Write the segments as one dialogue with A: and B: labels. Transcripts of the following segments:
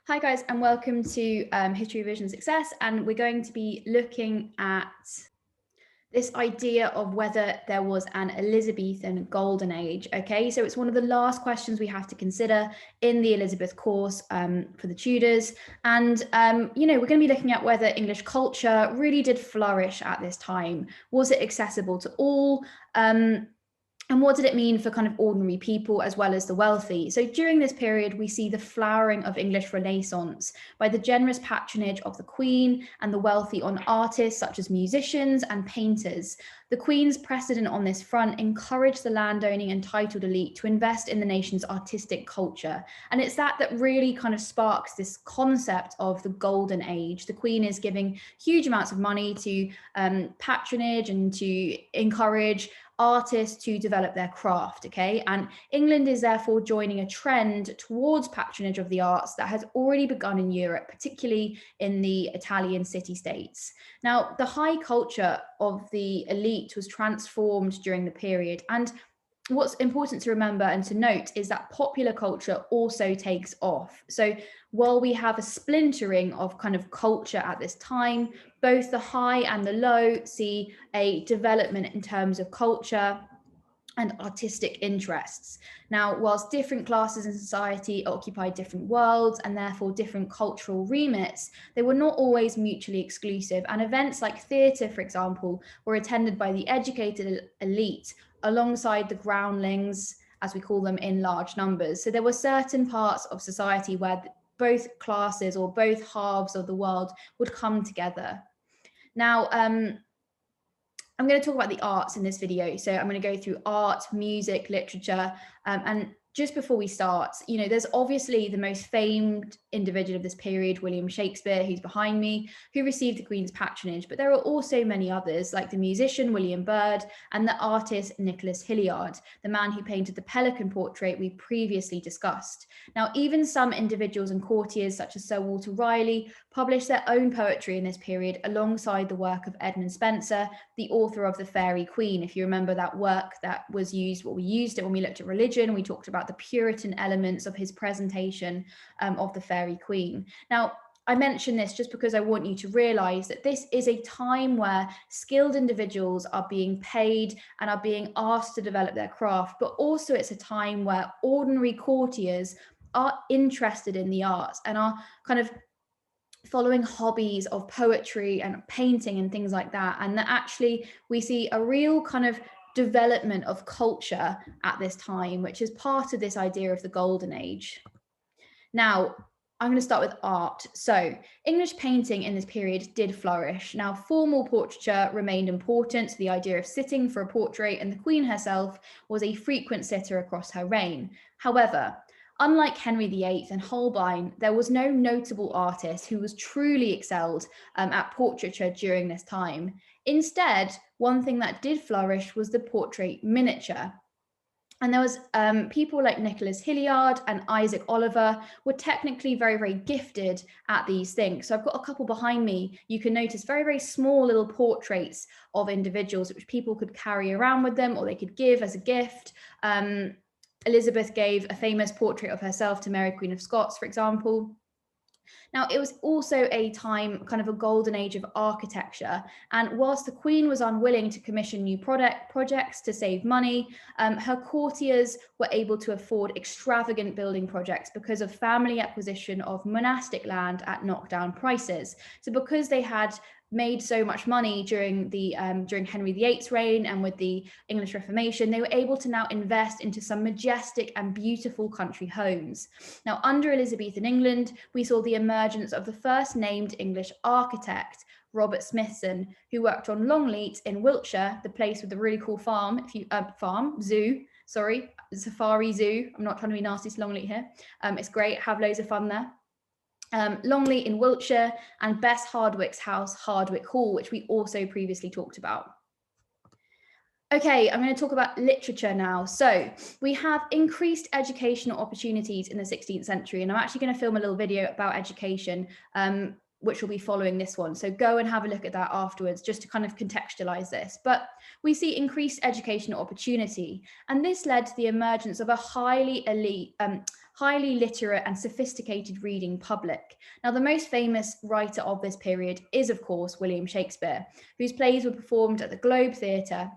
A: Hi guys, and welcome to History Revision Success, and we're going to be looking at this idea of whether there was an Elizabethan golden age. Okay, so it's one of the last questions we have to consider in the Elizabeth course for the Tudors, and we're going to be looking at whether English culture really did flourish at this time. Was it accessible to all? And what did it mean for kind of ordinary people as well as the wealthy? So during this period, we see the flowering of English Renaissance by the generous patronage of the Queen and the wealthy on artists such as musicians and painters. The Queen's precedent on this front encouraged the landowning and titled elite to invest in the nation's artistic culture. And it's that really kind of sparks this concept of the golden age. The Queen is giving huge amounts of money to patronage and to encourage artists to develop their craft, okay? And England is therefore joining a trend towards patronage of the arts that has already begun in Europe, particularly in the Italian city-states. Now, the high culture of the elite was transformed during the period, and what's important to remember and to note is that popular culture also takes off. So while we have a splintering of kind of culture at this time, both the high and the low see a development in terms of culture and artistic interests. Now, whilst different classes in society occupied different worlds and therefore different cultural remits, they were not always mutually exclusive. And events like theatre, for example, were attended by the educated elite alongside the groundlings, as we call them, in large numbers. So there were certain parts of society where both classes or both halves of the world would come together. Now, I'm going to talk about the arts in this video. So I'm going to go through art, music, literature, and just before we start, there's obviously the most famed individual of this period, William Shakespeare, who's behind me, who received the Queen's patronage. But there are also many others, like the musician William Byrd and the artist Nicholas Hilliard, the man who painted the pelican portrait we previously discussed. Now, even some individuals and courtiers, such as Sir Walter Raleigh, published their own poetry in this period alongside the work of Edmund Spenser, the author of The Faerie Queen. If you remember that work that was used, we used it when we looked at religion. We talked about the Puritan elements of his presentation of the Faerie Queen. Now, I mention this just because I want you to realize that this is a time where skilled individuals are being paid and are being asked to develop their craft, but also it's a time where ordinary courtiers are interested in the arts and are kind of following hobbies of poetry and painting and things like that. And that actually we see a real kind of development of culture at this time, which is part of this idea of the golden age. Now, I'm going to start with art. So English painting in this period did flourish. Now, formal portraiture remained important to the idea of sitting for a portrait, and the Queen herself was a frequent sitter across her reign. However, unlike Henry VIII and Holbein, there was no notable artist who was truly excelled at portraiture during this time. Instead, one thing that did flourish was the portrait miniature. And there was people like Nicholas Hilliard and Isaac Oliver were technically very, very gifted at these things. So I've got a couple behind me. You can notice very, very small little portraits of individuals which people could carry around with them or they could give as a gift. Elizabeth gave a famous portrait of herself to Mary, Queen of Scots, for example. Now, it was also a time, kind of a golden age of architecture. And whilst the Queen was unwilling to commission new projects to save money, her courtiers were able to afford extravagant building projects because of family acquisition of monastic land at knockdown prices. So because they had made so much money during Henry VIII's reign and with the English Reformation, they were able to now invest into some majestic and beautiful country homes. Now, under Elizabethan England, we saw the emergence of the first named English architect, Robert Smithson, who worked on Longleat in Wiltshire, the place with the really cool safari zoo. I'm not trying to be nasty to Longleat here. It's great, have loads of fun there. Longleat in Wiltshire, and Bess Hardwick's house, Hardwick Hall, which we also previously talked about. Okay, I'm going to talk about literature now. So we have increased educational opportunities in the 16th century, and I'm actually going to film a little video about education, which will be following this one. So go and have a look at that afterwards, just to kind of contextualize this. But we see increased educational opportunity, and this led to the emergence of a highly literate and sophisticated reading public. Now, the most famous writer of this period is, of course, William Shakespeare, whose plays were performed at the Globe Theatre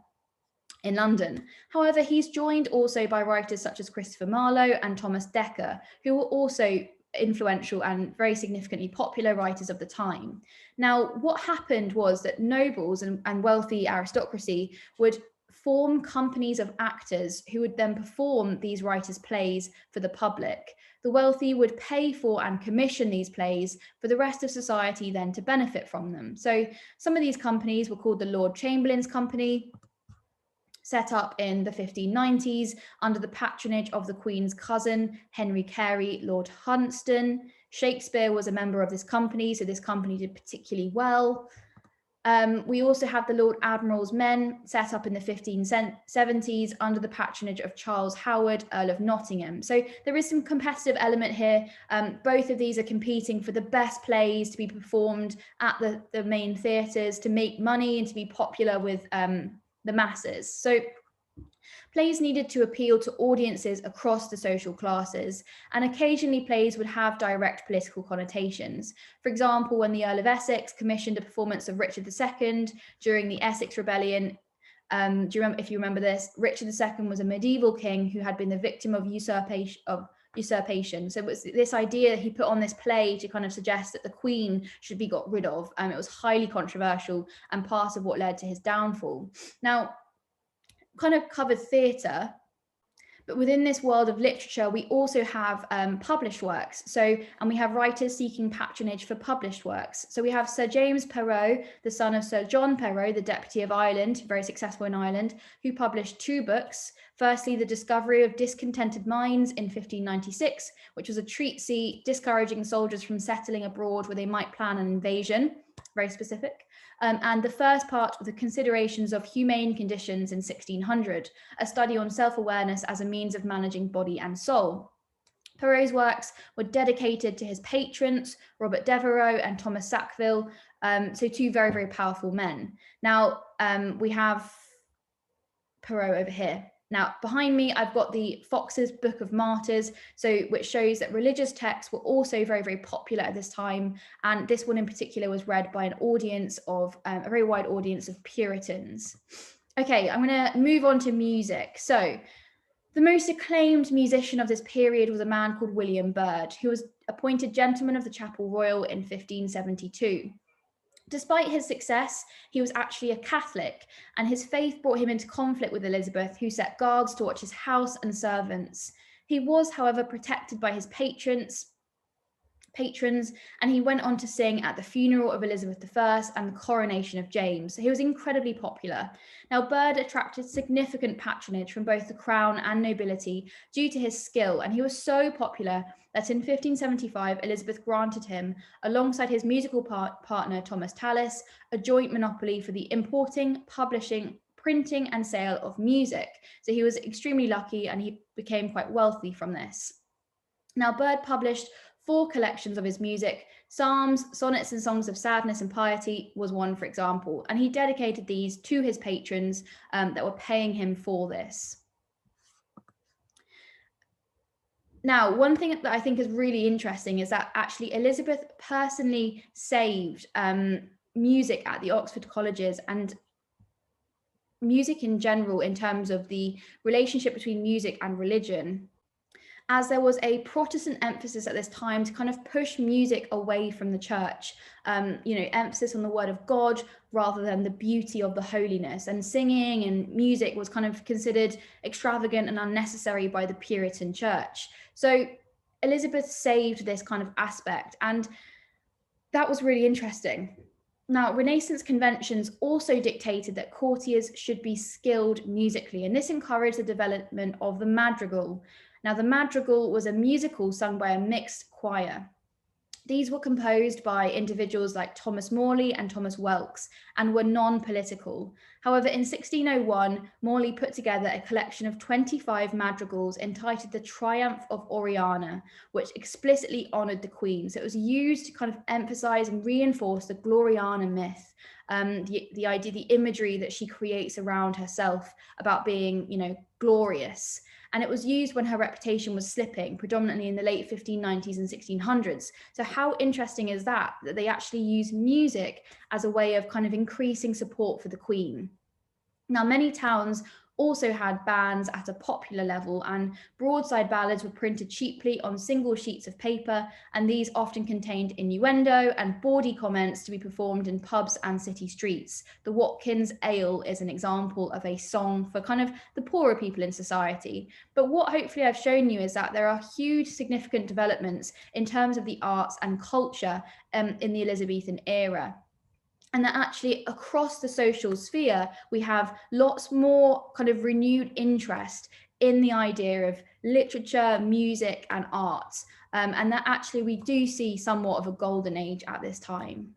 A: in London. However, he's joined also by writers such as Christopher Marlowe and Thomas Dekker, who were also influential and very significantly popular writers of the time. Now, what happened was that nobles and wealthy aristocracy would form companies of actors who would then perform these writers' plays for the public. The wealthy would pay for and commission these plays for the rest of society then to benefit from them. So some of these companies were called the Lord Chamberlain's Company, set up in the 1590s under the patronage of the Queen's cousin, Henry Carey, Lord Hunsdon. Shakespeare was a member of this company, so this company did particularly well. We also have the Lord Admiral's Men, set up in the 1570s under the patronage of Charles Howard, Earl of Nottingham. So there is some competitive element here. Both of these are competing for the best plays to be performed at the main theatres, to make money and to be popular with the masses. So plays needed to appeal to audiences across the social classes, and occasionally plays would have direct political connotations. For example, when the Earl of Essex commissioned a performance of Richard II during the Essex Rebellion, if you remember this, Richard II was a medieval king who had been the victim of usurpation. So it was this idea that he put on this play to kind of suggest that the Queen should be got rid of. It was highly controversial and part of what led to his downfall. Now, kind of covered theatre, but within this world of literature, we also have published works. And we have writers seeking patronage for published works. So we have Sir James Perrot, the son of Sir John Perrot, the Deputy of Ireland, very successful in Ireland, who published 2 books. Firstly, The Discovery of Discontented Minds in 1596, which was a treatise discouraging soldiers from settling abroad where they might plan an invasion, very specific. And the first part of the Considerations of Humane Conditions in 1600, a study on self-awareness as a means of managing body and soul. Perrot's works were dedicated to his patrons, Robert Devereux and Thomas Sackville, so 2 very, very powerful men. Now, we have Perrot over here. Now, behind me, I've got the Fox's Book of Martyrs, which shows that religious texts were also very, very popular at this time. And this one in particular was read by an audience of, a very wide audience of Puritans. Okay, I'm going to move on to music. So the most acclaimed musician of this period was a man called William Byrd, who was appointed Gentleman of the Chapel Royal in 1572. Despite his success, he was actually a Catholic, and his faith brought him into conflict with Elizabeth, who set guards to watch his house and servants. He was, however, protected by his patrons, and he went on to sing at the funeral of Elizabeth I and the coronation of James. So he was incredibly popular. Now, Byrd attracted significant patronage from both the crown and nobility due to his skill, and he was so popular that in 1575, Elizabeth granted him, alongside his musical partner Thomas Tallis, a joint monopoly for the importing, publishing, printing and sale of music. So he was extremely lucky and he became quite wealthy from this. Now, Byrd published 4 collections of his music. Psalms, sonnets and songs of sadness and piety was one, for example, and he dedicated these to his patrons that were paying him for this. Now, one thing that I think is really interesting is that actually Elizabeth personally saved music at the Oxford colleges and music in general in terms of the relationship between music and religion, as there was a Protestant emphasis at this time to kind of push music away from the church, emphasis on the word of God rather than the beauty of the holiness. And singing and music was kind of considered extravagant and unnecessary by the Puritan church. So Elizabeth saved this kind of aspect, and that was really interesting. Now, Renaissance conventions also dictated that courtiers should be skilled musically, and this encouraged the development of the madrigal. Now, the madrigal was a musical sung by a mixed choir. These were composed by individuals like Thomas Morley and Thomas Welks and were non-political. However, in 1601, Morley put together a collection of 25 madrigals entitled The Triumph of Oriana, which explicitly honoured the Queen. So it was used to kind of emphasise and reinforce the Gloriana myth, the idea, the imagery that she creates around herself about being, glorious. and it was used when her reputation was slipping, predominantly in the late 1590s and 1600s. So how interesting is that they actually use music as a way of kind of increasing support for the Queen? Now, many towns also had bands at a popular level, and broadside ballads were printed cheaply on single sheets of paper, and these often contained innuendo and bawdy comments to be performed in pubs and city streets. The Watkins Ale is an example of a song for kind of the poorer people in society. But what hopefully I've shown you is that there are huge significant developments in terms of the arts and culture in the Elizabethan era. And that actually across the social sphere, we have lots more kind of renewed interest in the idea of literature, music, and arts. And that actually we do see somewhat of a golden age at this time.